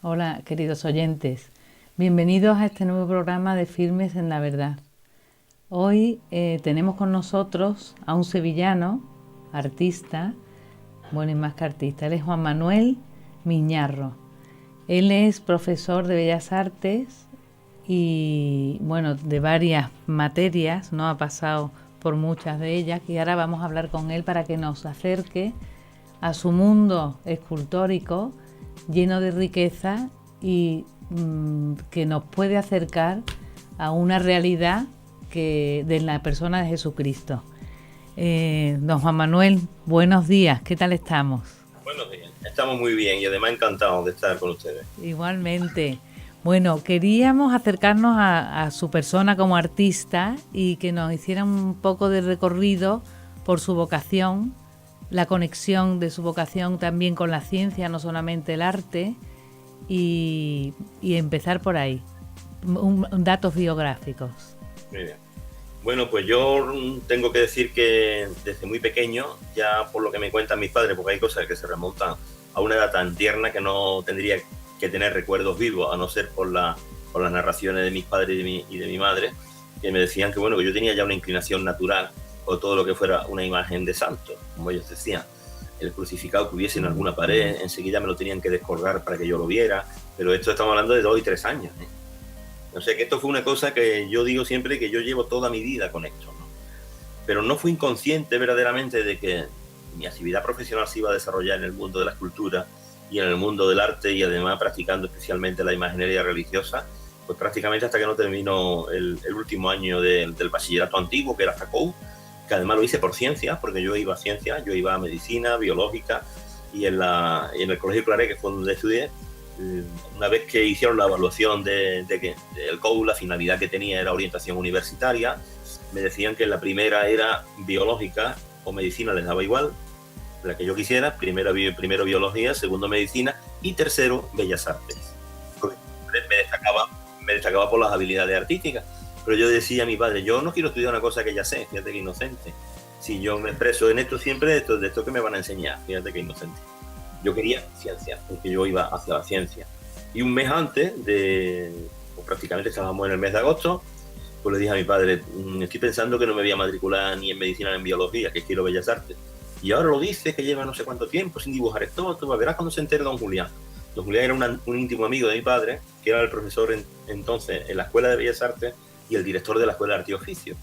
Hola, queridos oyentes. Bienvenidos a este nuevo programa de Firmes en la Verdad. Hoy tenemos con nosotros a un sevillano, artista, bueno y más que artista. Él es Juan Manuel Miñarro. Él es profesor de Bellas Artes y, bueno, de varias materias, ¿no? Ha pasado por muchas de ellas y ahora vamos a hablar con él para que nos acerque a su mundo escultórico lleno de riqueza y que nos puede acercar a una realidad de la persona de Jesucristo. Don Juan Manuel, buenos días, ¿qué tal estamos? Buenos días, estamos muy bien y además encantados de estar con ustedes. Igualmente. Bueno, queríamos acercarnos a su persona como artista y que nos hiciera un poco de recorrido por su vocación, la conexión de su vocación también con la ciencia, no solamente el arte, y empezar por ahí. Datos biográficos. Muy bien. Bueno, pues yo tengo que decir que desde muy pequeño, ya por lo que me cuentan mis padres, porque hay cosas que se remontan a una edad tan tierna que no tendría que tener recuerdos vivos, a no ser por las narraciones de mis padres y de mi madre, que me decían que, bueno, que yo tenía ya una inclinación natural o todo lo que fuera una imagen de santo, como ellos decían. El crucificado que hubiese en alguna pared, enseguida me lo tenían que descolgar para que yo lo viera, pero esto estamos hablando de 2 y 3 años, ¿eh? O sea que esto fue una cosa que yo digo siempre que yo llevo toda mi vida con esto, ¿no? Pero no fui inconsciente verdaderamente de que mi actividad profesional se iba a desarrollar en el mundo de la escultura y en el mundo del arte y además practicando especialmente la imaginería religiosa, pues prácticamente hasta que no terminó el último año del bachillerato antiguo, que era FACOU, que además lo hice por ciencias, porque yo iba a ciencias, yo iba a medicina, biológica, y en el Colegio Claret, que fue donde estudié, una vez que hicieron la evaluación del COU, la finalidad que tenía era orientación universitaria, me decían que la primera era biológica o medicina, les daba igual, la que yo quisiera, primero biología, segundo medicina y tercero bellas artes. Me destacaba por las habilidades artísticas, pero yo decía a mi padre, yo no quiero estudiar una cosa que ya sé, fíjate que inocente. Si yo me expreso en esto siempre, de esto que me van a enseñar, fíjate que inocente. Yo quería ciencia, porque yo iba hacia la ciencia. Y un mes antes pues prácticamente estábamos en el mes de agosto, pues le dije a mi padre, estoy pensando que no me voy a matricular ni en medicina ni en biología, que quiero bellas artes. Y ahora lo dice, que lleva no sé cuánto tiempo sin dibujar esto, tú verás cuando se entere don Julián. Don Julián era un íntimo amigo de mi padre, que era el profesor entonces en la Escuela de Bellas Artes y el director de la Escuela de Arte y Oficio.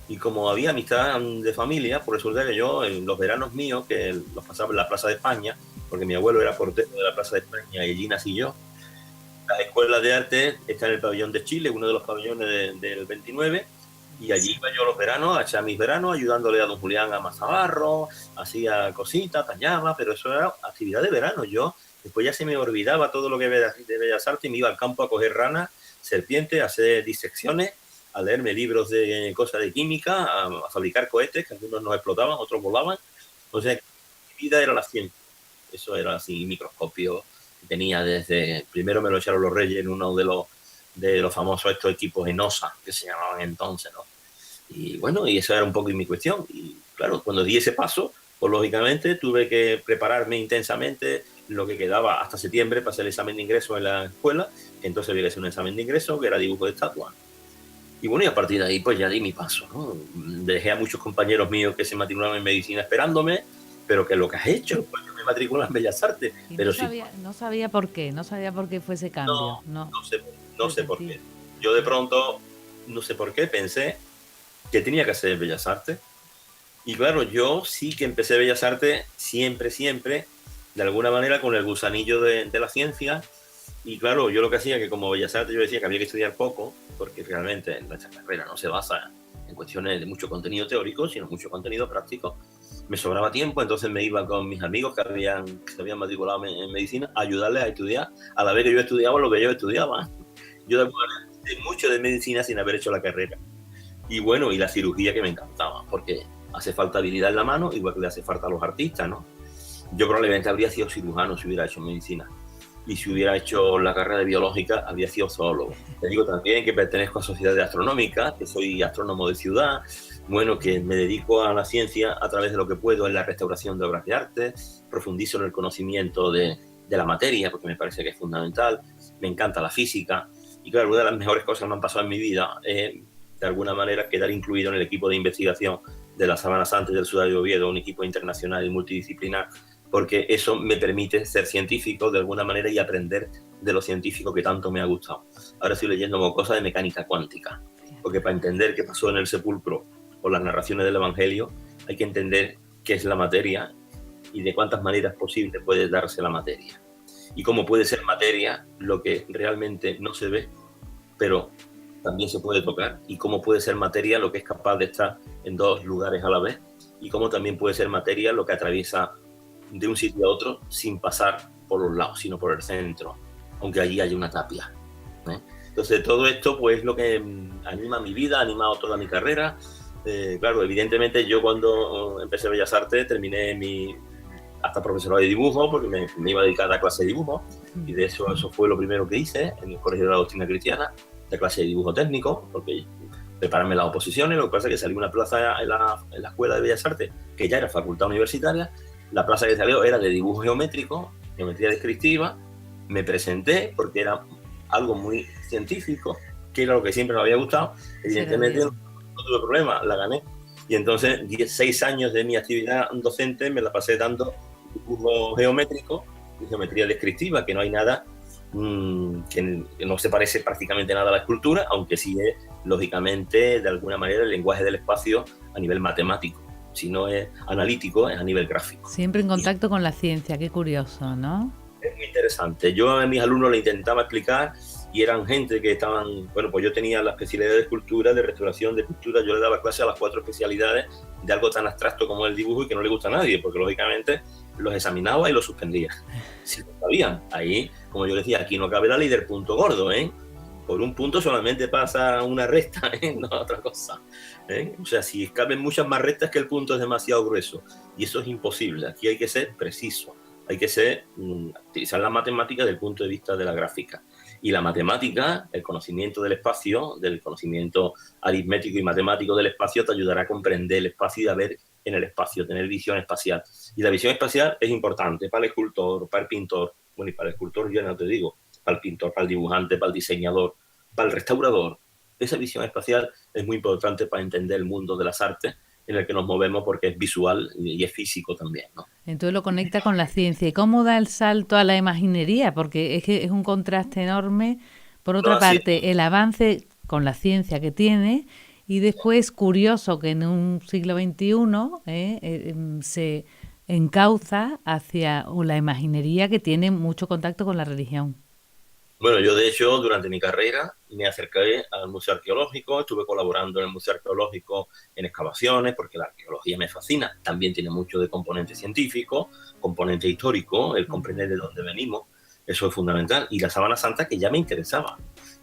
Y como había amistad de familia, pues resulta que yo en los veranos míos, que los pasaba en la Plaza de España, porque mi abuelo era portero de la Plaza de España y allí nací yo, la Escuela de Arte está en el pabellón de Chile, uno de los pabellones del 29, y allí iba yo los veranos a echar mis veranos ayudándole a don Julián a masabarro, hacía cositas, tallaba, pero eso era actividad de verano. Yo después ya se me olvidaba todo lo que de Bellas Artes y me iba al campo a coger ranas, serpientes, a hacer disecciones, a leerme libros de cosas de química, a fabricar cohetes, que algunos nos explotaban, otros volaban. O sea, mi vida era la ciencia. Eso era así, microscopio que tenía desde... Primero me lo echaron los Reyes en uno de los famosos estos equipos ENOSA, que se llamaban entonces, ¿no? Y bueno, y eso era un poco mi cuestión. Y claro, cuando di ese paso, pues lógicamente tuve que prepararme intensamente lo que quedaba hasta septiembre para hacer el examen de ingreso en la escuela, que entonces había que hacer un examen de ingreso, que era dibujo de estatua. Y bueno, y a partir de ahí pues ya di mi paso, ¿no? Dejé a muchos compañeros míos que se matriculaban en medicina esperándome, pero que lo que has hecho, pues yo me matriculé en Bellas Artes, Y pero sí, no sabía por qué, no sabía por qué fue ese cambio, no, no sé, no sé por repentino. qué. Yo de pronto, no sé por qué, pensé que tenía que hacer Bellas Artes. Y claro, yo sí que empecé Bellas Artes siempre, de alguna manera con el gusanillo de la ciencia. Y claro, yo lo que hacía, que como Bellas Artes yo decía que había que estudiar poco, porque realmente nuestra carrera no se basa en cuestiones de mucho contenido teórico, sino mucho contenido práctico. Me sobraba tiempo, entonces me iba con mis amigos que se habían matriculado en medicina a ayudarles a estudiar, a la vez que yo estudiaba lo que ellos estudiaban. Yo de alguna manera sé mucho de medicina sin haber hecho la carrera. Y bueno, y la cirugía que me encantaba, porque hace falta habilidad en la mano, igual que le hace falta a los artistas, ¿no? Yo probablemente habría sido cirujano si hubiera hecho medicina. Y si hubiera hecho la carrera de biológica, habría sido zoólogo. Te digo también que pertenezco a sociedades astronómicas, que soy astrónomo de ciudad, bueno, que me dedico a la ciencia a través de lo que puedo en la restauración de obras de arte, profundizo en el conocimiento de la materia, porque me parece que es fundamental. Me encanta la física. Y claro, una de las mejores cosas que me han pasado en mi vida es, de alguna manera, quedar incluido en el equipo de investigación de la Sabana Santa y del Sudario de Oviedo, un equipo internacional y multidisciplinar, porque eso me permite ser científico de alguna manera y aprender de lo científico que tanto me ha gustado. Ahora estoy leyendo cosas de mecánica cuántica, porque para entender qué pasó en el sepulcro o las narraciones del Evangelio, hay que entender qué es la materia y de cuántas maneras posibles puede darse la materia. Y cómo puede ser materia lo que realmente no se ve, pero también se puede tocar, y cómo puede ser materia lo que es capaz de estar en dos lugares a la vez, y cómo también puede ser materia lo que atraviesa de un sitio a otro sin pasar por los lados, sino por el centro, aunque allí haya una tapia. Entonces todo esto pues es lo que anima mi vida, ha animado toda mi carrera. Claro, evidentemente yo cuando empecé Bellas Artes terminé hasta profesorado de dibujo, porque me iba a dedicar a la clase de dibujo, y de eso fue lo primero que hice en el Colegio de la Doctrina Cristiana, de clase de dibujo técnico, porque prepararme las oposiciones. Lo que pasa es que salió una plaza en la Escuela de Bellas Artes, que ya era facultad universitaria. La plaza que salió era de dibujo geométrico, geometría descriptiva. Me presenté porque era algo muy científico, que era lo que siempre me había gustado. Evidentemente no tuve problema, la gané. Y entonces 6 años de mi actividad docente me la pasé dando dibujo geométrico y geometría descriptiva, que no hay nada que no se parece prácticamente nada a la escultura, aunque sí es, lógicamente, de alguna manera, el lenguaje del espacio a nivel matemático. Si no es analítico, es a nivel gráfico. Siempre en contacto con la ciencia, qué curioso, ¿no? Es muy interesante. Yo a mis alumnos le intentaba explicar, y eran gente que estaban, bueno, pues yo tenía la especialidad de escultura, de restauración, de pintura. Yo le daba clase a las 4 especialidades de algo tan abstracto como el dibujo y que no le gusta a nadie, porque lógicamente los examinaba y los suspendía. Si lo sabían, ahí, como yo decía, aquí no cabe la ley del punto gordo, ¿eh? Por un punto solamente pasa una recta, ¿eh? No otra cosa, ¿eh? O sea, si caben muchas más rectas, que el punto es demasiado grueso, y eso es imposible. Aquí hay que ser preciso, hay que utilizar la matemática desde el punto de vista de la gráfica. Y la matemática, el conocimiento del espacio, del conocimiento aritmético y matemático del espacio, te ayudará a comprender el espacio y a ver en el espacio, tener visión espacial. Y la visión espacial es importante para el escultor, para el pintor, bueno, y para el escultor ya no te digo, para el pintor, para el dibujante, para el diseñador, para el restaurador. Esa visión espacial es muy importante para entender el mundo de las artes en el que nos movemos, porque es visual y es físico también, ¿no? Entonces lo conecta con la ciencia. ¿Y cómo da el salto a la imaginería? Porque es que es un contraste enorme. Por otra parte, el avance con la ciencia que tiene, y después, curioso que en un siglo XXI se encauza hacia la imaginería, que tiene mucho contacto con la religión. Bueno, yo de hecho durante mi carrera me acerqué al Museo Arqueológico, estuve colaborando en el Museo Arqueológico en excavaciones, porque la arqueología me fascina. También tiene mucho de componente científico, componente histórico, el comprender de dónde venimos, eso es fundamental. Y la Sabana Santa, que ya me interesaba.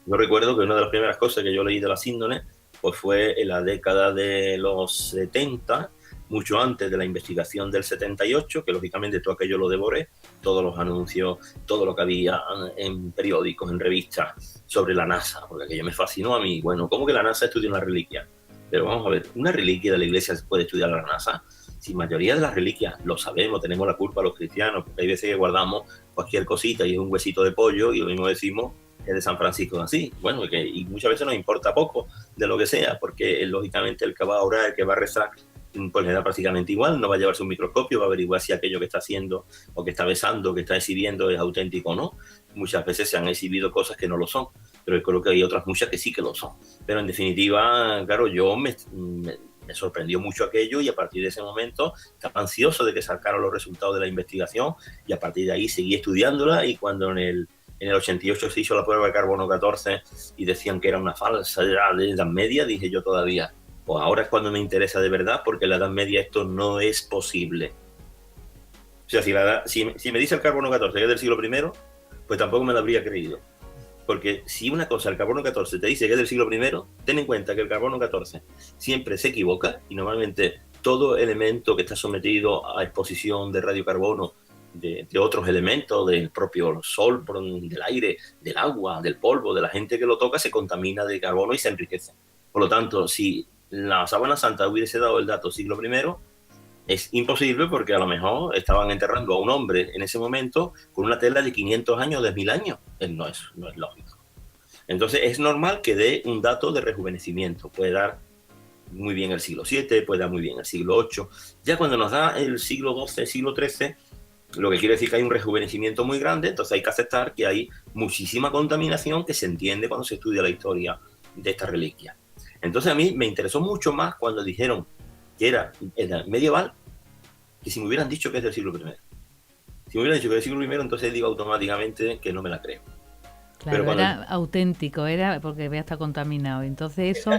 Yo recuerdo que una de las primeras cosas que yo leí de la síndone pues fue en la década de los 70, mucho antes de la investigación del 78, que lógicamente todo aquello lo devoré, todos los anuncios, todo lo que había en periódicos, en revistas sobre la NASA, porque aquello me fascinó a mí. Bueno, ¿cómo que la NASA estudia una reliquia? Pero vamos a ver, ¿una reliquia de la Iglesia se puede estudiar la NASA? Si mayoría de las reliquias lo sabemos, tenemos la culpa los cristianos, porque hay veces que guardamos cualquier cosita y es un huesito de pollo y lo mismo decimos que es de San Francisco de Asís. Bueno, y muchas veces nos importa poco de lo que sea, porque lógicamente el que va a orar, el que va a rezar, pues le da prácticamente igual, no va a llevarse un microscopio, va a averiguar si aquello que está haciendo o que está besando, que está exhibiendo es auténtico o no. Muchas veces se han exhibido cosas que no lo son, pero yo creo que hay otras muchas que sí que lo son. Pero en definitiva, claro, yo me sorprendió mucho aquello, y a partir de ese momento estaba ansioso de que sacaran los resultados de la investigación, y a partir de ahí seguí estudiándola. Y cuando en el 88 se hizo la prueba de carbono 14 y decían que era una falsa de la Edad Media, dije yo todavía, pues ahora es cuando me interesa de verdad, porque en la Edad Media esto no es posible. O sea, si me dice el carbono 14 que es del siglo I, pues tampoco me lo habría creído. Porque si una cosa, el carbono 14, te dice que es del siglo I, ten en cuenta que el carbono 14 siempre se equivoca, y normalmente todo elemento que está sometido a exposición de radiocarbono, de otros elementos, del propio sol, del aire, del agua, del polvo, de la gente que lo toca, se contamina de carbono y se enriquece. Por lo tanto, si la Sabana Santa hubiese dado el dato siglo I, Es imposible porque a lo mejor estaban enterrando a un hombre en ese momento con una tela de 500 años, de 1000 años. No es lógico. Entonces es normal que dé un dato de rejuvenecimiento. Puede dar muy bien el siglo VII, puede dar muy bien el siglo VIII. Ya cuando nos da el siglo XII, siglo XIII, lo que quiere decir que hay un rejuvenecimiento muy grande, entonces hay que aceptar que hay muchísima contaminación que se entiende cuando se estudia la historia de esta reliquia. Entonces a mí me interesó mucho más cuando dijeron que era medieval, que si me hubieran dicho que es del siglo I. Si me hubieran dicho que es del siglo I, entonces digo automáticamente que no me la creo. Claro, pero cuando era auténtico, era porque había estado contaminado. Entonces eso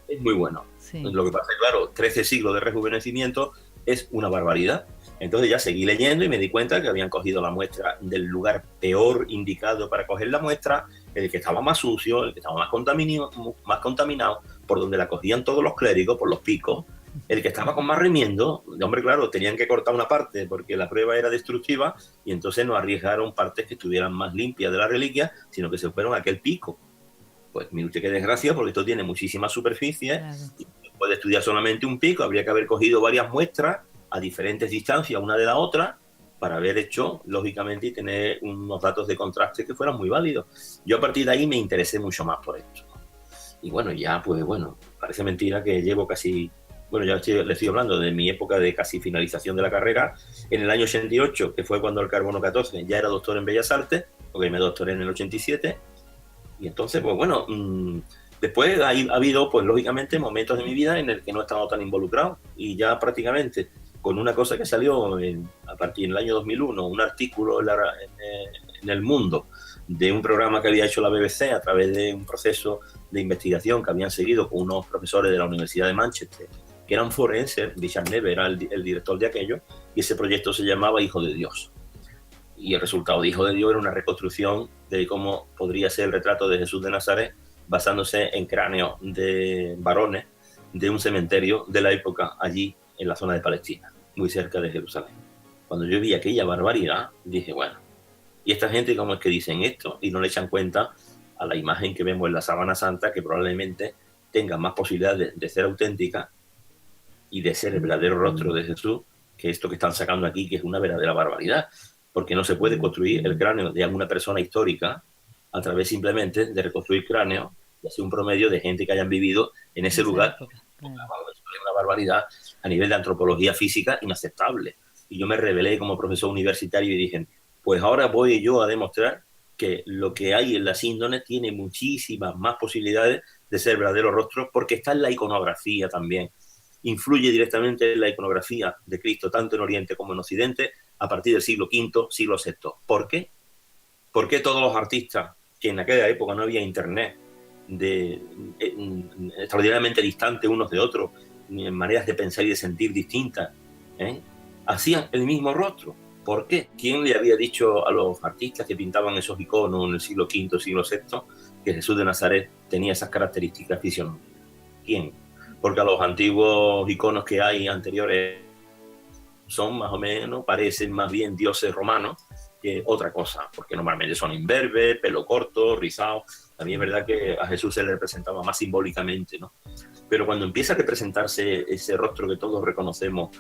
es muy bueno. Sí. Lo que pasa es, claro, 13 siglos de rejuvenecimiento es una barbaridad. Entonces ya seguí leyendo y me di cuenta que habían cogido la muestra del lugar peor indicado para coger la muestra, el que estaba más sucio, el que estaba más contaminado, por donde la cogían todos los clérigos, por los picos, el que estaba con más remiendo. De hombre, claro, tenían que cortar una parte porque la prueba era destructiva y entonces no arriesgaron partes que estuvieran más limpias de la reliquia, sino que se fueron a aquel pico. Pues mire usted qué desgracia, porque esto tiene muchísima superficie, claro. Y puede estudiar solamente un pico, habría que haber cogido varias muestras a diferentes distancias una de la otra para haber hecho, lógicamente, y tener unos datos de contraste que fueran muy válidos. Yo a partir de ahí me interesé mucho más por esto. Y bueno, ya pues bueno, parece mentira que llevo casi, bueno, ya le estoy hablando de mi época de casi finalización de la carrera. En el año 88, que fue cuando el carbono 14 ya era doctor en Bellas Artes, porque me doctoré en el 87. Y entonces, pues bueno, después ha habido, pues lógicamente, momentos de mi vida en el que no he estado tan involucrado. Y ya prácticamente, con una cosa que salió a partir del año 2001, un artículo en El Mundo de un programa que había hecho la BBC a través de un proceso de investigación que habían seguido con unos profesores de la Universidad de Manchester, que eran forenses. Richard Neve era el director de aquello, y ese proyecto se llamaba Hijo de Dios. Y el resultado de Hijo de Dios era una reconstrucción de cómo podría ser el retrato de Jesús de Nazaret, basándose en cráneos de varones de un cementerio de la época allí en la zona de Palestina, muy cerca de Jerusalén. Cuando yo vi aquella barbaridad, dije, bueno, ¿y esta gente cómo es que dicen esto? Y no le echan cuenta a la imagen que vemos en la Sábana Santa, que probablemente tenga más posibilidades de ser auténtica y de ser el verdadero rostro de Jesús, que esto que están sacando aquí, que es una verdadera barbaridad. Porque no se puede construir el cráneo de alguna persona histórica a través simplemente de reconstruir cráneo y hacer un promedio de gente que hayan vivido en ese lugar. Es una barbaridad a nivel de antropología física inaceptable. Y yo me rebelé como profesor universitario y dije, pues ahora voy yo a demostrar que lo que hay en la síndrome tiene muchísimas más posibilidades de ser verdadero rostro, porque está en la iconografía también. Influye directamente en la iconografía de Cristo, tanto en Oriente como en Occidente, a partir del siglo V, siglo VI. ¿Por qué? ¿Por qué todos los artistas, que en aquella época no había internet, extraordinariamente distantes unos de otros, ni en maneras de pensar y de sentir distintas, hacían el mismo rostro? ¿Por qué? ¿Quién le había dicho a los artistas que pintaban esos iconos en el siglo V, siglo VI, que Jesús de Nazaret tenía esas características fisionómicas? ¿Quién? Porque a los antiguos iconos que hay anteriores son más o menos, parecen más bien dioses romanos que otra cosa, porque normalmente son imberbes, pelo corto, rizado. También es verdad que a Jesús se le representaba más simbólicamente, ¿no? Pero cuando empieza a representarse ese rostro que todos reconocemos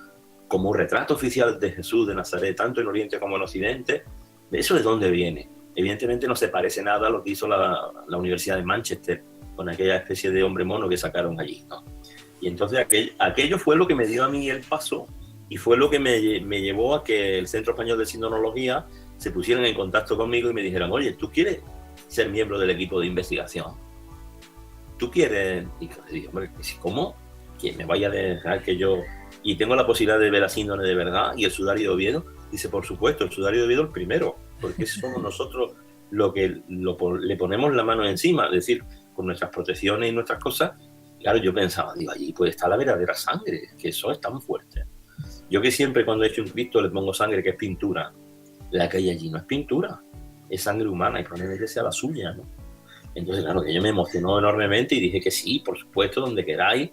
como un retrato oficial de Jesús de Nazaret, tanto en Oriente como en Occidente, ¿eso de dónde viene? Evidentemente no se parece nada a lo que hizo la Universidad de Manchester con aquella especie de hombre mono que sacaron allí, ¿no? Y entonces aquello fue lo que me dio a mí el paso, y fue lo que me llevó a que el Centro Español de Sindonología se pusieran en contacto conmigo y me dijeran, oye, ¿tú quieres ser miembro del equipo de investigación? ¿Tú quieres? Y yo le dije, hombre, ¿cómo? ¿Que me vaya a dejar que yo... y tengo la posibilidad de ver a síndrome de verdad y el sudario de Oviedo? Dice, por supuesto, el sudario de Oviedo el primero, porque somos nosotros lo que le ponemos la mano encima, es decir, con nuestras protecciones y nuestras cosas. Claro, yo pensaba, digo, allí puede estar la verdadera sangre, que eso es tan fuerte. Yo que siempre cuando he hecho un Cristo le pongo sangre, que es pintura. La que hay allí no es pintura, es sangre humana y probablemente sea la suya, ¿no? Entonces, claro, que yo me emocionó enormemente y dije que sí, por supuesto, donde queráis.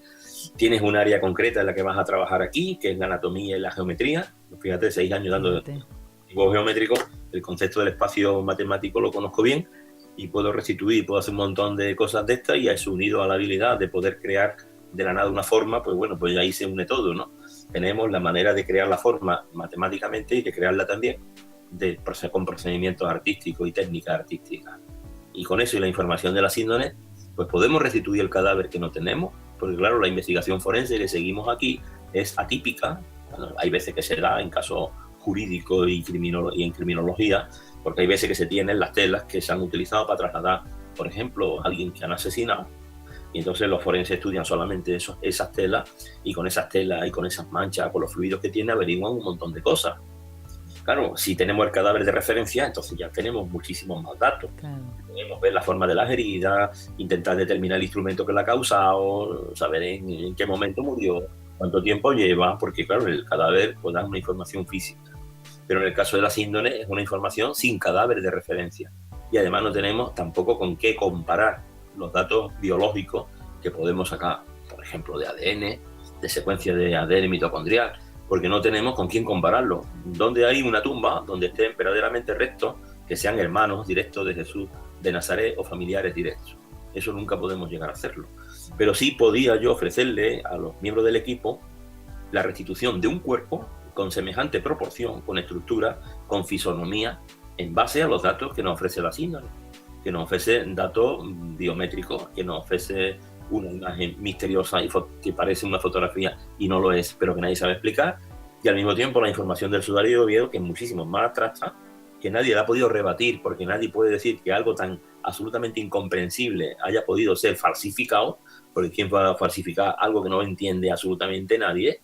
Tienes un área concreta en la que vas a trabajar aquí, que es la anatomía y la geometría. Fíjate, 6 años dando dibujo geométrico, el concepto del espacio matemático lo conozco bien y puedo restituir, puedo hacer un montón de cosas de estas, y a eso unido a la habilidad de poder crear de la nada una forma, pues bueno, pues ahí se une todo, ¿no? tenemos la manera de crear la forma matemáticamente y de crearla también con procedimientos artísticos y técnicas artísticas. Y con eso y la información de la síndrome, pues podemos restituir el cadáver que no tenemos, porque claro, la investigación forense que seguimos aquí es atípica. Bueno, hay veces que se da en casos jurídicos y en criminología, porque hay veces que se tienen las telas que se han utilizado para trasladar, por ejemplo, a alguien que han asesinado, y entonces los forenses estudian solamente esas telas, y con esas telas y con esas manchas, con los fluidos que tiene, averiguan un montón de cosas. Claro, si tenemos el cadáver de referencia, entonces ya tenemos muchísimos más datos. Claro. Podemos ver la forma de las heridas, intentar determinar el instrumento que la ha causado, saber en qué momento murió, cuánto tiempo lleva, porque claro, el cadáver pues da una información física. Pero en el caso de la síndrome es una información sin cadáver de referencia. Y además no tenemos tampoco con qué comparar los datos biológicos que podemos sacar, por ejemplo, de ADN, de secuencia de ADN mitocondrial, porque no tenemos con quién compararlo. Donde hay una tumba donde estén verdaderamente restos que sean hermanos directos de Jesús de Nazaret o familiares directos. Eso nunca podemos llegar a hacerlo. Pero sí podía yo ofrecerle a los miembros del equipo la restitución de un cuerpo con semejante proporción, con estructura, con fisonomía, en base a los datos que nos ofrece la síndrome, que nos ofrece datos biométricos, que nos ofrece una imagen misteriosa y que parece una fotografía y no lo es, pero que nadie sabe explicar, y al mismo tiempo la información del sudario de Oviedo, que es muchísimo más abstracta, que nadie la ha podido rebatir, porque nadie puede decir que algo tan absolutamente incomprensible haya podido ser falsificado, porque ¿quién va a falsificar algo que no entiende absolutamente nadie?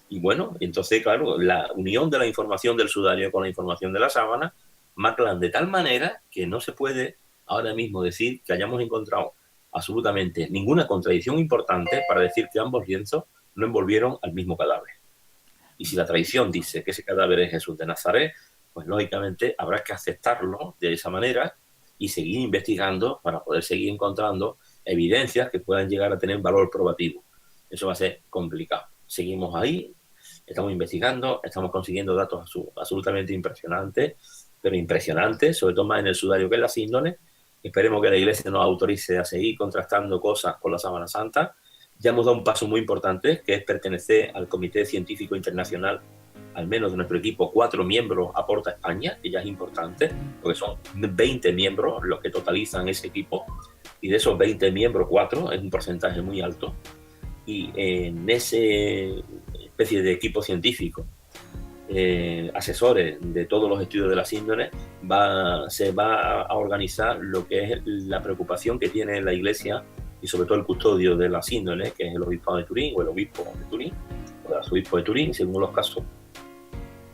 Y bueno, entonces, claro, la unión de la información del sudario con la información de la sábana marcan de tal manera que no se puede ahora mismo decir que hayamos encontrado absolutamente ninguna contradicción importante para decir que ambos lienzos no envolvieron al mismo cadáver. Y si la tradición dice que ese cadáver es Jesús de Nazaret, pues lógicamente habrá que aceptarlo de esa manera y seguir investigando para poder seguir encontrando evidencias que puedan llegar a tener valor probativo. Eso va a ser complicado. Seguimos ahí, estamos investigando, estamos consiguiendo datos absolutamente impresionantes, pero impresionantes, sobre todo más en el sudario que en la síndrome. Esperemos que la Iglesia nos autorice a seguir contrastando cosas con la Sábana Santa. Ya hemos dado un paso muy importante, que es pertenecer al Comité Científico Internacional, al menos de nuestro equipo, 4 miembros aporta España, que ya es importante, porque son 20 miembros los que totalizan ese equipo, y de esos 20 miembros, 4 es un porcentaje muy alto. Y en ese especie de equipo científico, asesores de todos los estudios de la síndrome, se va a organizar lo que es la preocupación que tiene la Iglesia y sobre todo el custodio de la síndrome, que es el obispado de Turín o el obispo de Turín o el arzobispo de Turín, según los casos,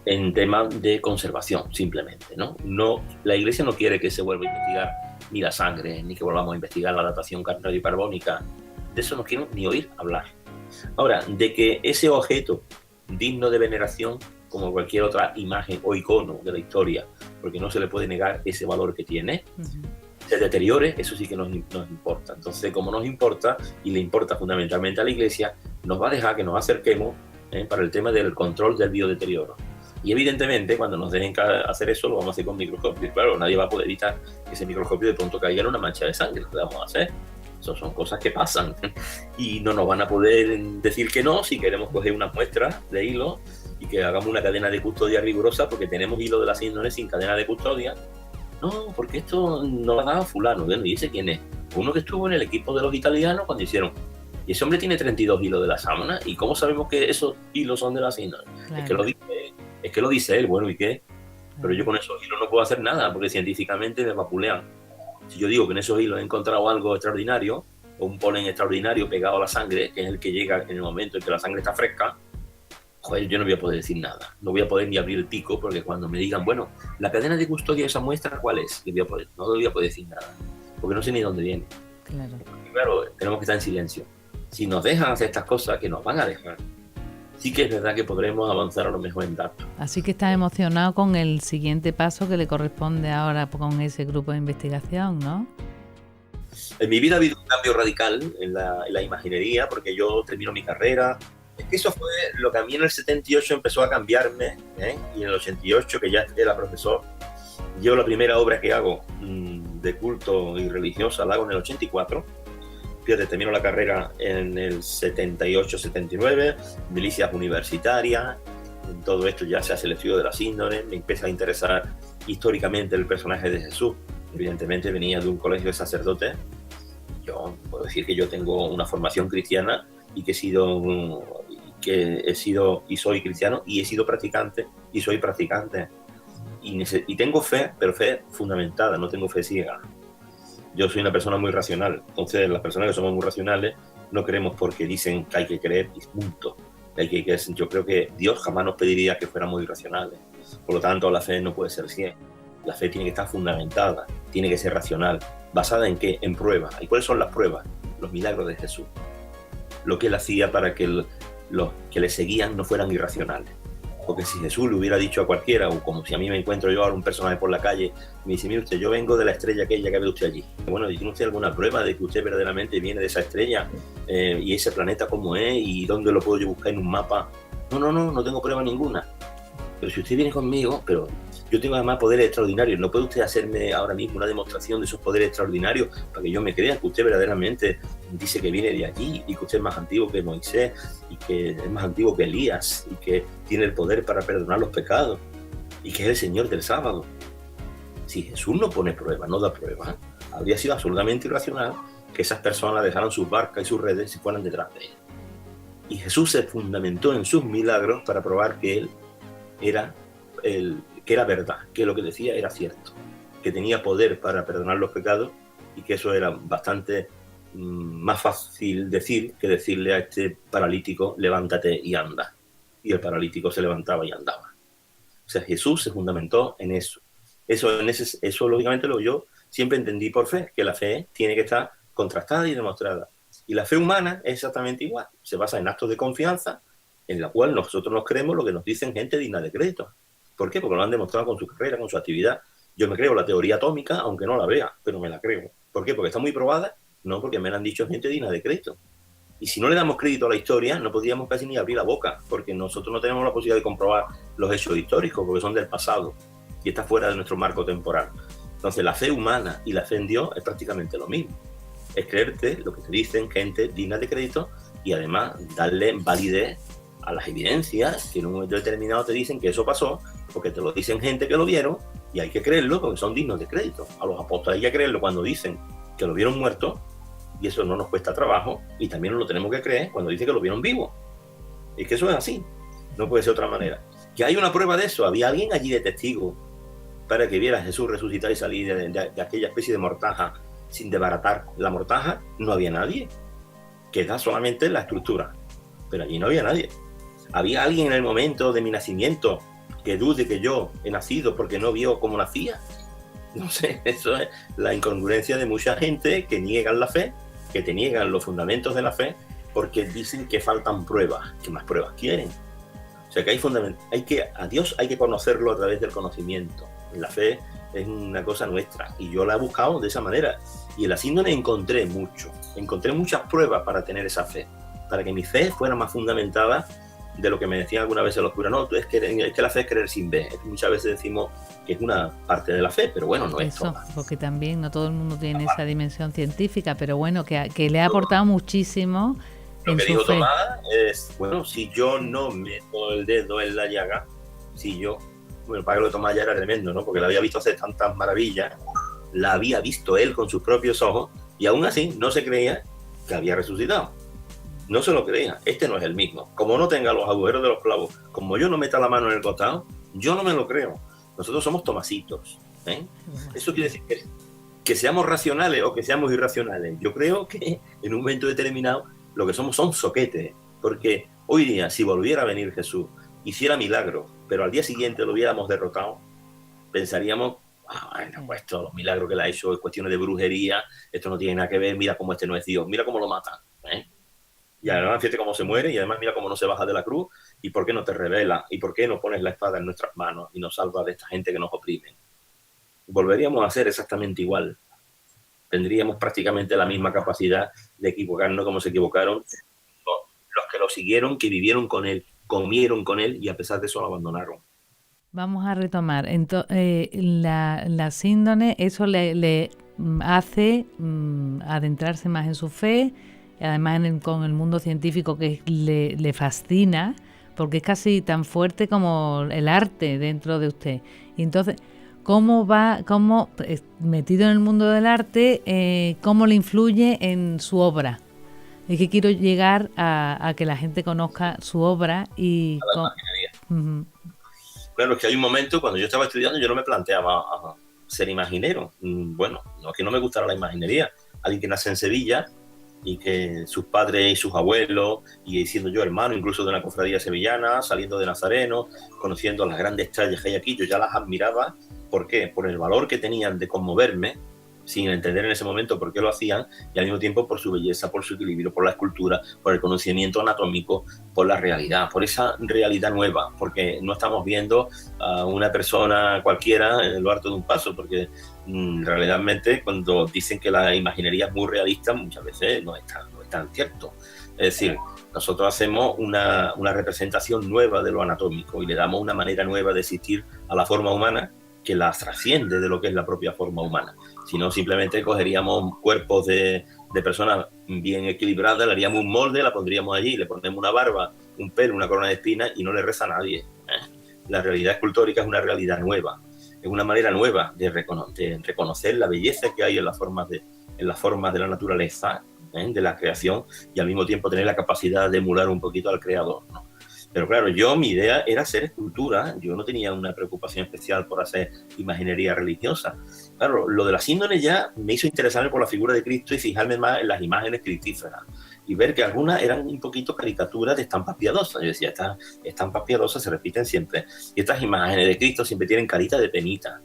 en temas de conservación, simplemente, ¿no? La Iglesia no quiere que se vuelva a investigar ni la sangre, ni que volvamos a investigar la datación radiocarbónica. De eso no quiero ni oír hablar. Ahora, de que ese objeto digno de veneración, como cualquier otra imagen o icono de la historia, porque no se le puede negar ese valor que tiene, se deteriore, eso sí que nos importa. Entonces, como nos importa, y le importa fundamentalmente a la Iglesia, nos va a dejar que nos acerquemos para el tema del control del biodeterioro. Y evidentemente, cuando nos dejen hacer eso, lo vamos a hacer con microscopio. Claro, nadie va a poder evitar que ese microscopio de pronto caiga en una mancha de sangre. ¿Qué vamos a hacer? Eso son cosas que pasan. Y no nos van a poder decir que no si queremos coger una muestra de hilo y que hagamos una cadena de custodia rigurosa, porque tenemos hilo de la síndrome sin cadena de custodia. No, porque esto no lo ha dado fulano. Bueno, ¿y ese quién es? Uno que estuvo en el equipo de los italianos cuando hicieron. Y ese hombre tiene 32 hilos de la sábana. ¿Y cómo sabemos que esos hilos son de la síndrome? Claro. Es que lo dice él. Bueno, ¿y qué? Pero yo con esos hilos no puedo hacer nada, porque científicamente me vapulean. Si yo digo que en esos hilos he encontrado algo extraordinario, o un polen extraordinario pegado a la sangre, que es el que llega en el momento en que la sangre está fresca, joder, yo no voy a poder decir nada. No voy a poder ni abrir el pico, porque cuando me digan, bueno, la cadena de custodia de esa muestra, ¿cuál es? No voy a poder decir nada, porque no sé ni dónde viene. Claro. Porque, claro, tenemos que estar en silencio. Si nos dejan hacer estas cosas, que nos van a dejar, sí que es verdad que podremos avanzar a lo mejor en datos. Así que estás emocionado con el siguiente paso que le corresponde ahora con ese grupo de investigación, ¿no? En mi vida ha habido un cambio radical en la imaginería, porque yo termino mi carrera. Es que eso fue lo que a mí en el 78 empezó a cambiarme, y en el 88, que ya era profesor, yo la primera obra que hago de culto y religiosa la hago en el 84, fíjate, termino la carrera en el 78-79, milicias universitarias, en todo esto ya se hace el estudio de la síndrome, me empieza a interesar históricamente el personaje de Jesús. Evidentemente venía de un colegio de sacerdotes. Yo puedo decir que yo tengo una formación cristiana y que he sido y soy cristiano y he sido practicante y soy practicante. Y tengo fe, pero fe fundamentada, no tengo fe ciega. Yo soy una persona muy racional, entonces las personas que somos muy racionales no creemos porque dicen que hay que creer y punto. Yo creo que Dios jamás nos pediría que fuéramos irracionales. Por lo tanto, la fe no puede ser ciega. La fe tiene que estar fundamentada, tiene que ser racional. ¿Basada en qué? En pruebas. ¿Y cuáles son las pruebas? Los milagros de Jesús. Lo que él hacía para que los que le seguían no fueran irracionales. Porque si Jesús le hubiera dicho a cualquiera, o como si a mí me encuentro yo ahora un personaje por la calle, me dice, mire usted, yo vengo de la estrella aquella que ve usted allí. Bueno, ¿tiene usted alguna prueba de que usted verdaderamente viene de esa estrella? ¿Y ese planeta cómo es? ¿Y dónde lo puedo yo buscar en un mapa? No tengo prueba ninguna. Pero si usted viene conmigo, pero yo tengo además poderes extraordinarios, ¿no puede usted hacerme ahora mismo una demostración de esos poderes extraordinarios para que yo me crea que usted verdaderamente dice que viene de allí y que usted es más antiguo que Moisés y que es más antiguo que Elías y que tiene el poder para perdonar los pecados y que es el Señor del sábado? Si Jesús no pone pruebas, no da pruebas, habría sido absolutamente irracional que esas personas dejaran sus barcas y sus redes y fueran detrás de él. Y Jesús se fundamentó en sus milagros para probar que él que era verdad, que lo que decía era cierto, que tenía poder para perdonar los pecados y que eso era bastante más fácil decir que decirle a este paralítico, levántate y anda. Y el paralítico se levantaba y andaba. O sea, Jesús se fundamentó en eso. Eso lógicamente yo siempre entendí por fe, que la fe tiene que estar contrastada y demostrada. Y la fe humana es exactamente igual. Se basa en actos de confianza en la cual nosotros nos creemos lo que nos dicen gente digna de crédito. ¿Por qué? Porque lo han demostrado con su carrera, con su actividad. Yo me creo la teoría atómica, aunque no la vea, pero me la creo. ¿Por qué? Porque está muy probada. No, porque me la han dicho gente digna de crédito. Y si no le damos crédito a la historia, no podríamos casi ni abrir la boca, porque nosotros no tenemos la posibilidad de comprobar los hechos históricos, porque son del pasado y está fuera de nuestro marco temporal. Entonces, la fe humana y la fe en Dios es prácticamente lo mismo. Es creerte lo que te dicen gente digna de crédito y además darle validez a las evidencias que en un momento determinado te dicen que eso pasó, porque te lo dicen gente que lo vieron y hay que creerlo porque son dignos de crédito. A los apóstoles hay que creerlo cuando dicen que lo vieron muerto y eso no nos cuesta trabajo, y también lo tenemos que creer cuando dicen que lo vieron vivo. Es que eso es así, no puede ser de otra manera. Que hay una prueba de eso, había alguien allí de testigo para que viera a Jesús resucitar y salir de aquella especie de mortaja sin desbaratar la mortaja. No había nadie, queda solamente la estructura, pero allí no había nadie. ¿Había alguien en el momento de mi nacimiento que dude que yo he nacido porque no vio cómo nacía? No sé, eso es la incongruencia de mucha gente que niegan la fe, que te niegan los fundamentos de la fe porque dicen que faltan pruebas. ¿Qué más pruebas quieren? O sea que a Dios hay que conocerlo a través del conocimiento. La fe es una cosa nuestra y yo la he buscado de esa manera. Y en la síndrome encontré muchas pruebas para tener esa fe, para que mi fe fuera más fundamentada de lo que me decían alguna vez los curas. No, es que la fe es creer sin ver. Muchas veces decimos que es una parte de la fe, pero bueno, no es toda. Porque también no todo el mundo tiene esa dimensión científica, pero bueno, que le ha aportado muchísimo. Lo que dijo Tomás es, bueno, si yo no meto el dedo en la llaga, bueno, para que lo de Tomás ya era tremendo, ¿no? Porque la había visto hacer tantas maravillas, la había visto él con sus propios ojos, y aún así no se creía que había resucitado. No se lo creía, este no es el mismo. Como no tenga los agujeros de los clavos, como yo no meta la mano en el costado, yo no me lo creo. Nosotros somos tomasitos, ¿eh? Eso quiere decir que seamos racionales o que seamos irracionales. Yo creo que en un momento determinado lo que somos son soquetes, porque hoy día si volviera a venir Jesús, hiciera milagros, pero al día siguiente lo hubiéramos derrotado, pensaríamos, bueno, pues todos los milagros que le ha hecho es cuestiones de brujería, esto no tiene nada que ver, mira cómo este no es Dios, mira cómo lo matan, ¿eh? Y además fíjate cómo se muere y además mira cómo no se baja de la cruz y por qué no te revela y por qué no pones la espada en nuestras manos y nos salva de esta gente que nos oprime. Volveríamos a ser exactamente igual. Tendríamos prácticamente la misma capacidad de equivocarnos como se equivocaron los que lo siguieron, que vivieron con él, comieron con él y a pesar de eso lo abandonaron. Vamos a retomar. La síndrome, eso le hace adentrarse más en su fe, y además con el mundo científico que le fascina, porque es casi tan fuerte como el arte dentro de usted. Y entonces, ¿cómo metido en el mundo del arte, cómo le influye en su obra? Es que quiero llegar a que la gente conozca su obra y... A la imaginería. Claro, es que hay un momento, cuando yo estaba estudiando, yo no me planteaba ser imaginero. Bueno, no es que no me gustara la imaginería. Alguien que nace en Sevilla y que sus padres y sus abuelos, y siendo yo hermano incluso de una cofradía sevillana, saliendo de Nazareno, conociendo las grandes estrellas que hay aquí, yo ya las admiraba. ¿Por qué? Por el valor que tenían de conmoverme, sin entender en ese momento por qué lo hacían, y al mismo tiempo por su belleza, por su equilibrio, por la escultura, por el conocimiento anatómico, por la realidad, por esa realidad nueva, porque no estamos viendo a una persona cualquiera en lo alto de un paso, porque realmente cuando dicen que la imaginería es muy realista, muchas veces no es tan cierto. Es decir, nosotros hacemos una representación nueva de lo anatómico y le damos una manera nueva de existir a la forma humana que la trasciende de lo que es la propia forma humana. Si no, simplemente cogeríamos cuerpos de personas bien equilibradas, le haríamos un molde, la pondríamos allí, le ponemos una barba, un pelo, una corona de espinas y no le reza a nadie. La realidad escultórica es una realidad nueva, es una manera nueva de reconocer la belleza que hay en las formas de la naturaleza, de la creación, y al mismo tiempo tener la capacidad de emular un poquito al creador, ¿no? Pero claro, mi idea era hacer escultura, yo no tenía una preocupación especial por hacer imaginería religiosa. Claro, lo de las índoles ya me hizo interesarme por la figura de Cristo y fijarme más en las imágenes cristíferas y ver que algunas eran un poquito caricaturas de estampas piadosas. Yo decía, estas estampas piadosas se repiten siempre, y estas imágenes de Cristo siempre tienen carita de penita.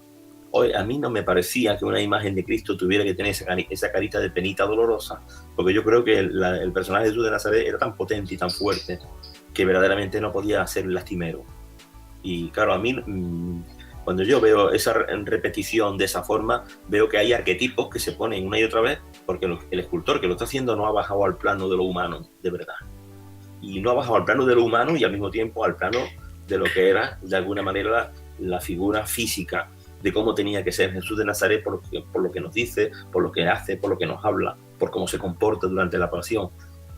Hoy, a mí no me parecía que una imagen de Cristo tuviera que tener esa carita de penita dolorosa, porque yo creo que el personaje de Jesús de Nazaret era tan potente y tan fuerte que verdaderamente no podía ser lastimero. Y claro, a mí, cuando yo veo esa repetición de esa forma, veo que hay arquetipos que se ponen una y otra vez, porque el escultor que lo está haciendo no ha bajado al plano de lo humano, de verdad. Y no ha bajado al plano de lo humano y al mismo tiempo al plano de lo que era, de alguna manera, la figura física de cómo tenía que ser Jesús de Nazaret por lo que nos dice, por lo que hace, por lo que nos habla, por cómo se comporta durante la pasión.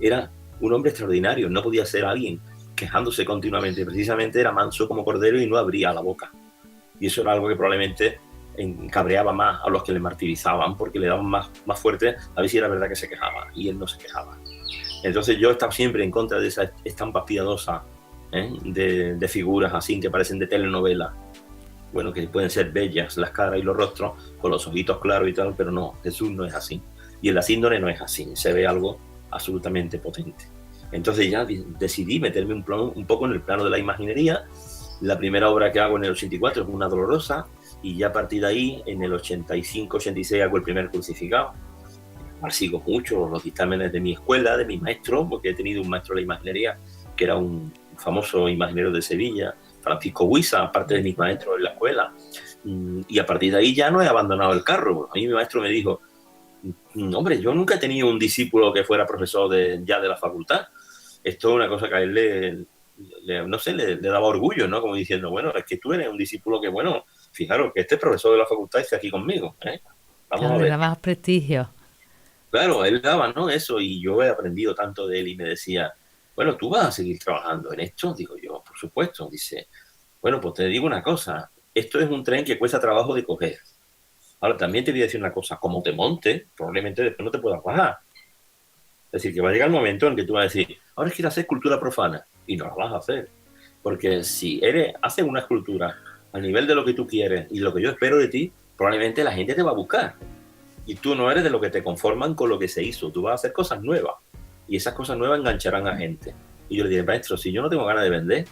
Era un hombre extraordinario, no podía ser alguien quejándose continuamente, precisamente era manso como cordero y no abría la boca. Y eso era algo que probablemente cabreaba más a los que le martirizaban, porque le daban más fuerte a ver si era verdad que se quejaba, y él no se quejaba. Entonces yo estaba siempre en contra de esas estampas piadosas, de figuras así que parecen de telenovela. Bueno, que pueden ser bellas las caras y los rostros, con los ojitos claros y tal, pero no, Jesús no es así. Y en la síndrome no es así, se ve algo absolutamente potente. Entonces ya decidí meterme un poco en el plano de la imaginería. La primera obra que hago en el 84 es Una Dolorosa, y ya a partir de ahí, en el 85-86, hago el primer Crucificado. Sigo mucho los dictámenes de mi escuela, de mi maestro, porque he tenido un maestro de la imaginería que era un famoso imaginero de Sevilla, Francisco Huiza, aparte de mis maestros en la escuela. Y a partir de ahí ya no he abandonado el carro. A mí mi maestro me dijo, hombre, yo nunca he tenido un discípulo que fuera profesor de la facultad. Esto es una cosa que a él le daba orgullo, ¿no? Como diciendo, bueno, es que tú eres un discípulo que, bueno, fijaros que este profesor de la facultad está aquí conmigo, Vamos a ver. Le daba prestigio. Claro, él daba, ¿no? Eso, y yo he aprendido tanto de él, y me decía, bueno, ¿tú vas a seguir trabajando en esto? Digo yo, por supuesto. Dice, bueno, pues te digo una cosa, esto es un tren que cuesta trabajo de coger. Ahora, también te voy a decir una cosa, como te montes, probablemente después no te puedas bajar. Es decir, que va a llegar el momento en que tú vas a decir, ahora quiero hacer escultura profana, y no la vas a hacer. Porque si haces una escultura al nivel de lo que tú quieres y lo que yo espero de ti, probablemente la gente te va a buscar. Y tú no eres de lo que te conforman con lo que se hizo. Tú vas a hacer cosas nuevas. Y esas cosas nuevas engancharán a gente. Y yo le diré, maestro, si yo no tengo ganas de vender,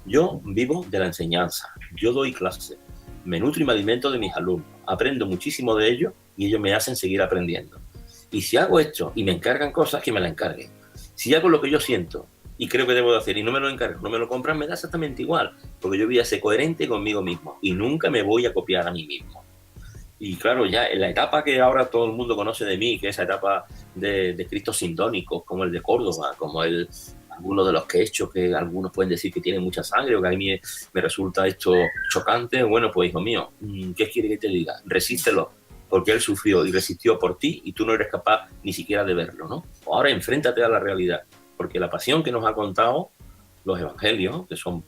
yo vivo de la enseñanza. Yo doy clases. Me nutro y me alimento de mis alumnos. Aprendo muchísimo de ellos y ellos me hacen seguir aprendiendo. Y si hago esto y me encargan cosas, que me la encarguen. Si hago lo que yo siento y creo que debo de hacer y no me lo encargan, no me lo compran, me da exactamente igual. Porque yo voy a ser coherente conmigo mismo y nunca me voy a copiar a mí mismo. Y claro, ya en la etapa que ahora todo el mundo conoce de mí, que es esa etapa de Cristos sindónicos, como el de Córdoba, como algunos de los que he hecho, que algunos pueden decir que tienen mucha sangre o que a mí me resulta esto chocante, bueno, pues hijo mío, ¿qué quiere que te diga? Resístelo, porque Él sufrió y resistió por ti y tú no eres capaz ni siquiera de verlo, ¿no? Ahora enfréntate a la realidad, porque la pasión que nos ha contado los evangelios, que son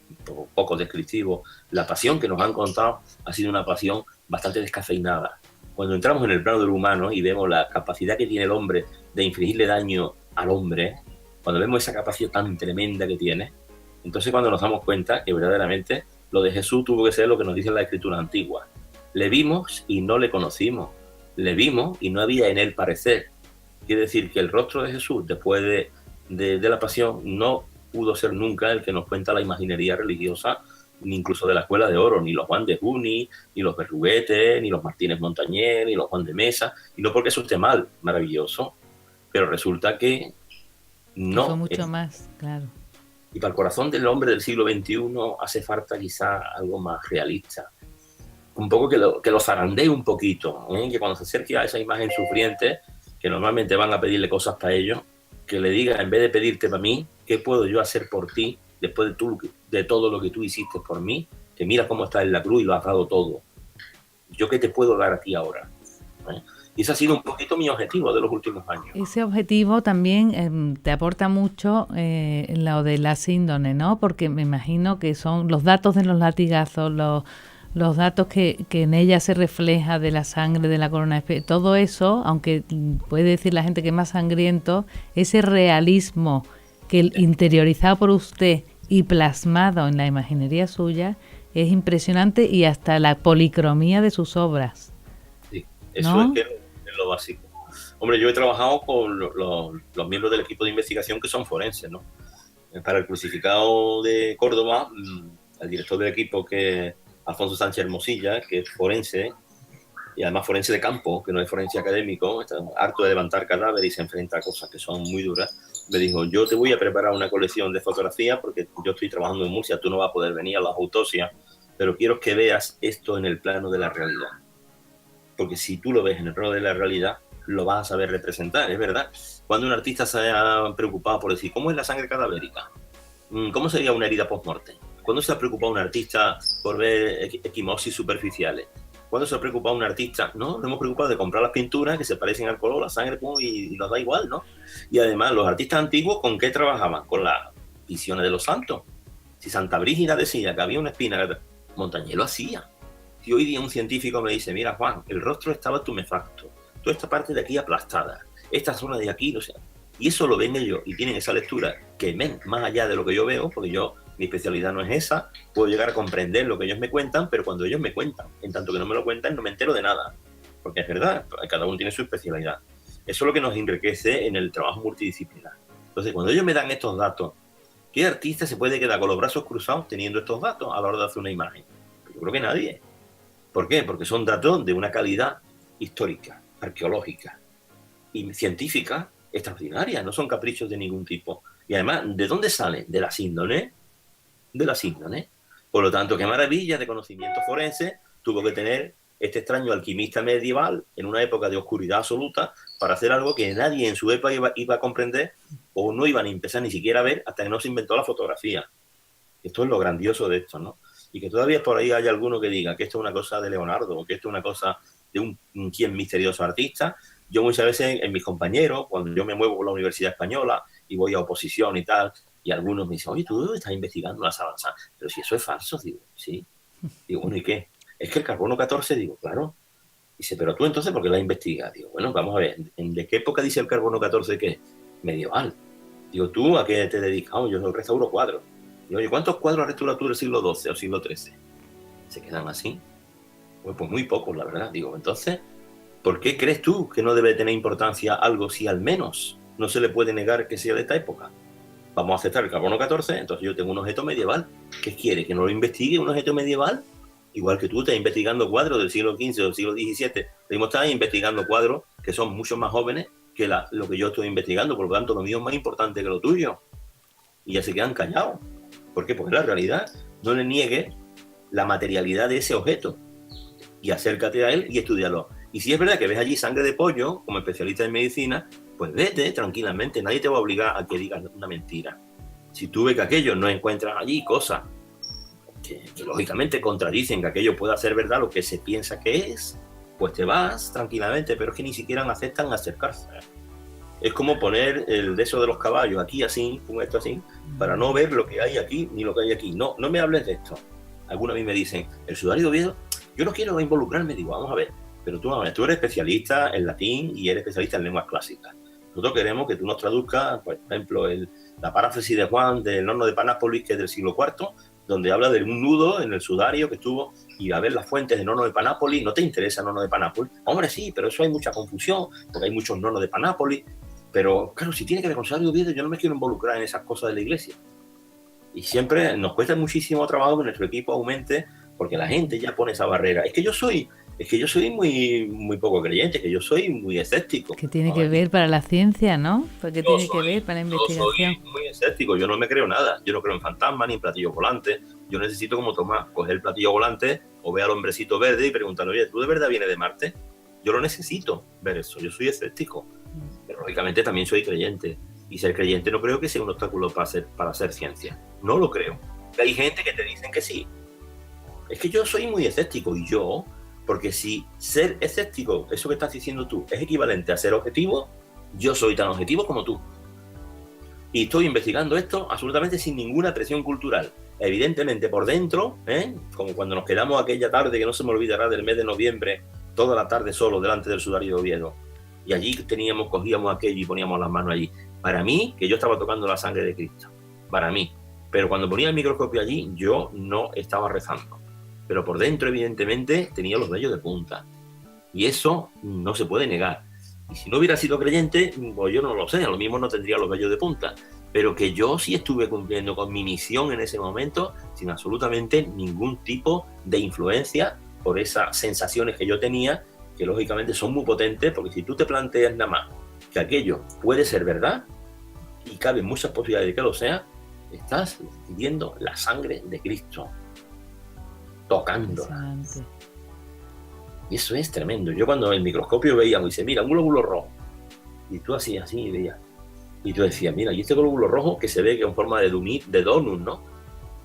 poco descriptivos, la pasión que nos han contado ha sido una pasión bastante descafeinada. Cuando entramos en el plano del humano y vemos la capacidad que tiene el hombre de infligirle daño al hombre, cuando vemos esa capacidad tan tremenda que tiene, entonces cuando nos damos cuenta que verdaderamente lo de Jesús tuvo que ser lo que nos dice la Escritura antigua. Le vimos y no le conocimos. Le vimos y no había en él parecer. Quiere decir que el rostro de Jesús, después de la pasión, no pudo ser nunca el que nos cuenta la imaginería religiosa, ni incluso de la Escuela de Oro, ni los Juan de Juni, ni los Berruguete, ni los Martínez Montañés, ni los Juan de Mesa, y no porque eso esté mal, maravilloso, pero resulta que no. Fue mucho más, claro. Y para el corazón del hombre del siglo XXI hace falta quizá algo más realista. Un poco que lo zarandee un poquito, ¿eh? Que cuando se acerque a esa imagen sufriente, que normalmente van a pedirle cosas para ellos, que le diga, en vez de pedirte para mí, ¿qué puedo yo hacer por ti después de todo lo que tú hiciste por mí? Que mira cómo estás en la cruz y lo has dado todo. ¿Yo qué te puedo dar a ti ahora? ¿Eh? Y ese ha sido un poquito mi objetivo de los últimos años. Ese objetivo también te aporta mucho lo de la síndrome, ¿no? Porque me imagino que son los datos de los latigazos, los datos que en ella se refleja de la sangre, de la corona, todo eso, aunque puede decir la gente que es más sangriento, ese realismo que interiorizado por usted y plasmado en la imaginería suya es impresionante, y hasta la policromía de sus obras. Sí, eso ¿no? Es lo básico. Hombre, yo he trabajado con los miembros del equipo de investigación que son forenses, ¿no? Para el crucificado de Córdoba, el director del equipo, que es Alfonso Sánchez Hermosilla, que es forense, y además forense de campo, que no es forense académico, está harto de levantar cadáveres y se enfrenta a cosas que son muy duras, me dijo, yo te voy a preparar una colección de fotografías porque yo estoy trabajando en Murcia, tú no vas a poder venir a las autopsias, pero quiero que veas esto en el plano de la realidad. Porque si tú lo ves en el plano de la realidad, lo vas a saber representar, es verdad. Cuando un artista se ha preocupado por decir, ¿cómo es la sangre cadavérica? ¿Cómo sería una herida post-mortem? ¿Cuándo se ha preocupado un artista por ver equimosis superficiales? ¿Cuándo se ha preocupado un artista? No, nos hemos preocupado de comprar las pinturas que se parecen al color, la sangre, y nos da igual, ¿no? Y además, los artistas antiguos, ¿con qué trabajaban? Con las visiones de los santos. Si Santa Brígida decía que había una espina, Montañés lo hacía. Si hoy día un científico me dice, mira Juan, el rostro estaba tumefacto, toda esta parte de aquí aplastada, esta zona de aquí, o sea, y eso lo ven ellos y tienen esa lectura que ven más allá de lo que yo veo, porque mi especialidad no es esa, puedo llegar a comprender lo que ellos me cuentan, pero cuando ellos me cuentan, en tanto que no me lo cuentan, no me entero de nada, porque es verdad, cada uno tiene su especialidad. Eso es lo que nos enriquece en el trabajo multidisciplinar. Entonces, cuando ellos me dan estos datos, ¿qué artista se puede quedar con los brazos cruzados teniendo estos datos a la hora de hacer una imagen? Yo creo que nadie. ¿Por qué? Porque son datos de una calidad histórica, arqueológica y científica extraordinaria, no son caprichos de ningún tipo. Y además, ¿de dónde salen? De la síndrome. De la síndrome. Por lo tanto, qué maravilla de conocimiento forense tuvo que tener este extraño alquimista medieval en una época de oscuridad absoluta para hacer algo que nadie en su época iba a comprender o no iban a empezar ni siquiera a ver hasta que no se inventó la fotografía. Esto es lo grandioso de esto, ¿no? Y que todavía por ahí haya alguno que diga que esto es una cosa de Leonardo o que esto es una cosa de un quien misterioso artista. Yo muchas veces en mis compañeros, cuando yo me muevo por la Universidad Española y voy a oposición y tal, y algunos me dicen, oye, tú estás investigando las avanzadas. Pero si eso es falso, digo, sí. Digo, bueno, ¿y qué? Es que el carbono 14, digo, claro. Dice, pero tú entonces, ¿por qué la investigas? Digo, bueno, vamos a ver, ¿de qué época dice el carbono 14 que es? Medieval. Digo, ¿tú a qué te dedicas? Oh, yo restauro cuadros. Digo, oye, ¿cuántos cuadros restauras tú del siglo XII o siglo XIII? ¿Se quedan así? Pues muy pocos, la verdad. Digo, entonces, ¿por qué crees tú que no debe tener importancia algo si al menos no se le puede negar que sea de esta época? Vamos a aceptar el carbono 14, entonces yo tengo un objeto medieval. ¿Qué quiere? ¿Que no lo investigue un objeto medieval? Igual que tú estás investigando cuadros del siglo XV o del siglo XVII, estás investigando cuadros que son mucho más jóvenes que lo que yo estoy investigando, por lo tanto lo mío es más importante que lo tuyo. Y ya se quedan callados. ¿Por qué? Porque la realidad no le niegue la materialidad de ese objeto y acércate a él y estudiarlo. Y si es verdad que ves allí sangre de pollo, como especialista en medicina, pues vete tranquilamente, nadie te va a obligar a que digas una mentira. Si tú ves que aquello no encuentras allí cosas que lógicamente contradicen que aquello pueda ser verdad lo que se piensa que es, pues te vas tranquilamente, pero es que ni siquiera aceptan acercarse. Es como poner el de eso de los caballos aquí así, con esto así, para no ver lo que hay aquí ni lo que hay aquí. No, no me hables de esto. Algunos a mí me dicen, el sudario de Oviedo, yo no quiero involucrarme. Digo, vamos a ver, pero tú eres especialista en latín y eres especialista en lenguas clásicas. Nosotros queremos que tú nos traduzcas, por ejemplo, la paráfrasis de Juan del Nono de Panápolis, que es del siglo IV, donde habla de un nudo en el sudario que estuvo, y a ver las fuentes de Nono de Panápolis. ¿No te interesa Nono de Panápolis? Hombre, sí, pero eso hay mucha confusión, porque hay muchos Nonos de Panápolis. Pero claro, si tiene que ver con Sudario de Oviedo, yo no me quiero involucrar en esas cosas de la iglesia. Y siempre nos cuesta muchísimo trabajo que nuestro equipo aumente, porque la gente ya pone esa barrera. Es que yo soy muy poco creyente, que yo soy muy escéptico. Que tiene que ver para la ciencia, ¿no? Porque tiene que ver para la investigación. Yo soy muy escéptico, yo no me creo nada. Yo no creo en fantasmas ni en platillos volantes. Yo necesito, como Tomás, coger el platillo volante o ver al hombrecito verde y preguntarle, oye, ¿tú de verdad vienes de Marte? Yo lo necesito ver eso, yo soy escéptico. Pero lógicamente también soy creyente. Y ser creyente no creo que sea un obstáculo para hacer ciencia. No lo creo. Hay gente que te dicen que sí. Es que yo soy muy escéptico, y yo, porque si ser escéptico, eso que estás diciendo tú, es equivalente a ser objetivo, yo soy tan objetivo como tú. Y estoy investigando esto absolutamente sin ninguna presión cultural. Evidentemente por dentro, como cuando nos quedamos aquella tarde, que no se me olvidará, del mes de noviembre, toda la tarde solo delante del Sudario de Oviedo. Y allí cogíamos aquello y poníamos las manos allí. Para mí, que yo estaba tocando la sangre de Cristo. Para mí. Pero cuando ponía el microscopio allí, yo no estaba rezando. Pero por dentro, evidentemente, tenía los vellos de punta. Y eso no se puede negar. Y si no hubiera sido creyente, pues yo no lo sé, a lo mismo no tendría los vellos de punta. Pero que yo sí estuve cumpliendo con mi misión en ese momento, sin absolutamente ningún tipo de influencia por esas sensaciones que yo tenía, que lógicamente son muy potentes, porque si tú te planteas nada más que aquello puede ser verdad, y caben muchas posibilidades de que lo sea, estás pidiendo la sangre de Cristo, tocándola. Y eso es tremendo. Yo cuando en el microscopio veíamos, dice, mira, un glóbulo rojo, y tú así veías, y tú decías, mira, y este glóbulo rojo que se ve que es en forma de donut, ¿no?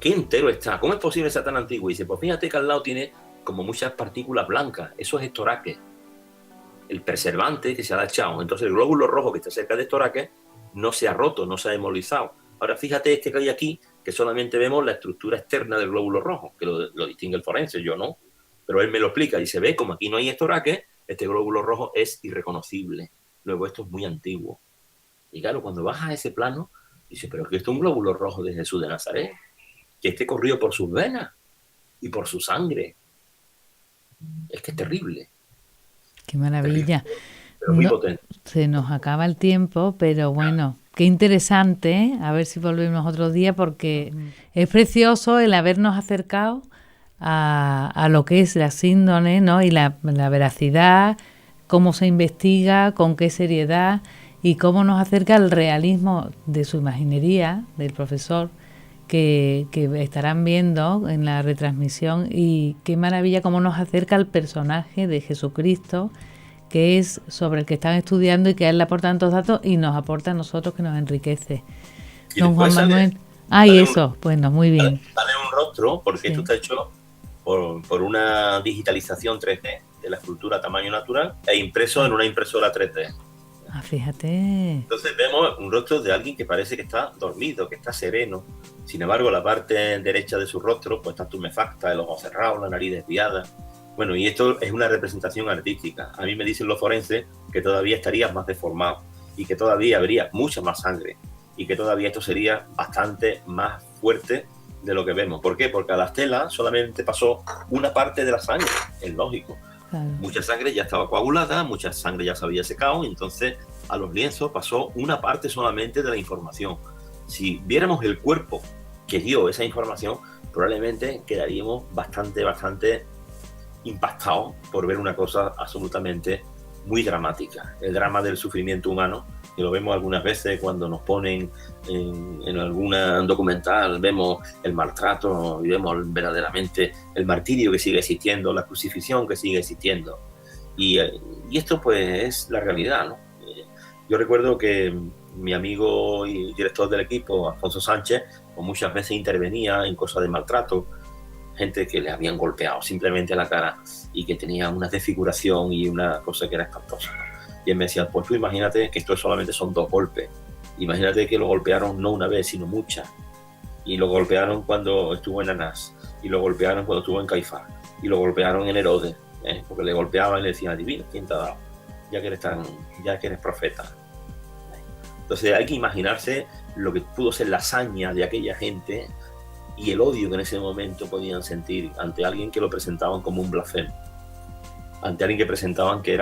¿Qué entero está? ¿Cómo es posible que sea tan antiguo? Y dice, pues fíjate que al lado tiene como muchas partículas blancas, eso es estoraque, el preservante que se ha echado. Entonces el glóbulo rojo que está cerca de estoraque no se ha roto, no se ha hemolizado. Ahora fíjate este que hay aquí, que solamente vemos la estructura externa del glóbulo rojo, que lo distingue el forense, yo no. Pero él me lo explica y se ve, como aquí no hay estoraque, este glóbulo rojo es irreconocible. Luego esto es muy antiguo. Y claro, cuando bajas a ese plano, dice, pero que esto es un glóbulo rojo de Jesús de Nazaret, que este corrió por sus venas y por su sangre. Es que es terrible. Qué maravilla. Terrible, pero muy potente. Se nos acaba el tiempo, pero bueno, qué interesante, ¿eh? A ver si volvemos otro día, porque es precioso el habernos acercado a lo que es la síndrome, ¿no? Y la veracidad, cómo se investiga, con qué seriedad y cómo nos acerca al realismo de su imaginería, del profesor, que estarán viendo en la retransmisión, y qué maravilla cómo nos acerca al personaje de Jesucristo, que es sobre el que están estudiando y que a él le aporta tantos datos y nos aporta a nosotros, que nos enriquece. Don Juan Manuel. Y eso, bueno, muy bien. Dale un rostro, porque esto está hecho por una digitalización 3D de la escultura a tamaño natural e impreso en una impresora 3D. Fíjate. Entonces vemos un rostro de alguien que parece que está dormido, que está sereno. Sin embargo, la parte derecha de su rostro pues está tumefacta, el ojo cerrado, la nariz desviada. Bueno, y esto es una representación artística. A mí me dicen los forenses que todavía estaría más deformado y que todavía habría mucha más sangre y que todavía esto sería bastante más fuerte de lo que vemos. ¿Por qué? Porque a las telas solamente pasó una parte de la sangre, es lógico. Claro. Mucha sangre ya estaba coagulada, mucha sangre ya se había secado, y entonces a los lienzos pasó una parte solamente de la información. Si viéramos el cuerpo que dio esa información, probablemente quedaríamos bastante impactados por ver una cosa absolutamente muy dramática. El drama del sufrimiento humano, que lo vemos algunas veces cuando nos ponen en alguna documental, vemos el maltrato y vemos verdaderamente el martirio que sigue existiendo, la crucifixión que sigue existiendo. Y esto pues es la realidad, ¿no? Yo recuerdo que mi amigo y director del equipo, Alfonso Sánchez, pues muchas veces intervenía en cosas de maltrato. gente que le habían golpeado simplemente la cara y que tenía una desfiguración y una cosa que era espantosa, ¿no? Y él me decía, pues tú imagínate que esto solamente son 2 golpes. Imagínate que lo golpearon no una vez, sino muchas. Y lo golpearon cuando estuvo en Anás, y lo golpearon cuando estuvo en Caifás, y lo golpearon en Herodes, porque le golpeaban y le decían, adivina quién te ha dado, ya que eres profeta. Entonces hay que imaginarse lo que pudo ser la hazaña de aquella gente y el odio que en ese momento podían sentir ante alguien que lo presentaban como un blasfemo, ante alguien que presentaban que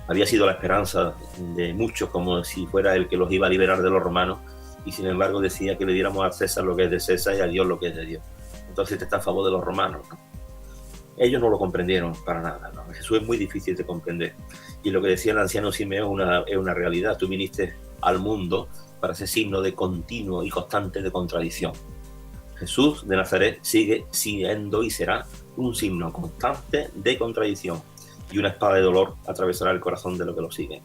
había sido la esperanza de muchos, como si fuera el que los iba a liberar de los romanos, y sin embargo decía que le diéramos a César lo que es de César y a Dios lo que es de Dios. Entonces está a favor de los romanos, ¿no? Ellos no lo comprendieron para nada, ¿no? Jesús es muy difícil de comprender. Y lo que decía el anciano Simeón es una realidad. Tú viniste al mundo para ser signo de continuo y constante de contradicción. Jesús de Nazaret sigue siendo y será un signo constante de contradicción, y una espada de dolor atravesará el corazón de los que lo siguen.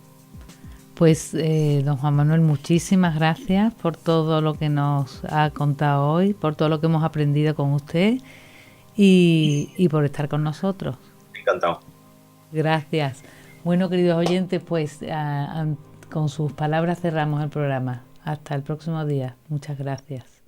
Pues don Juan Manuel, muchísimas gracias por todo lo que nos ha contado hoy, por todo lo que hemos aprendido con usted y por estar con nosotros. Encantado. Gracias. Bueno, queridos oyentes, pues con sus palabras cerramos el programa. Hasta el próximo día. Muchas gracias.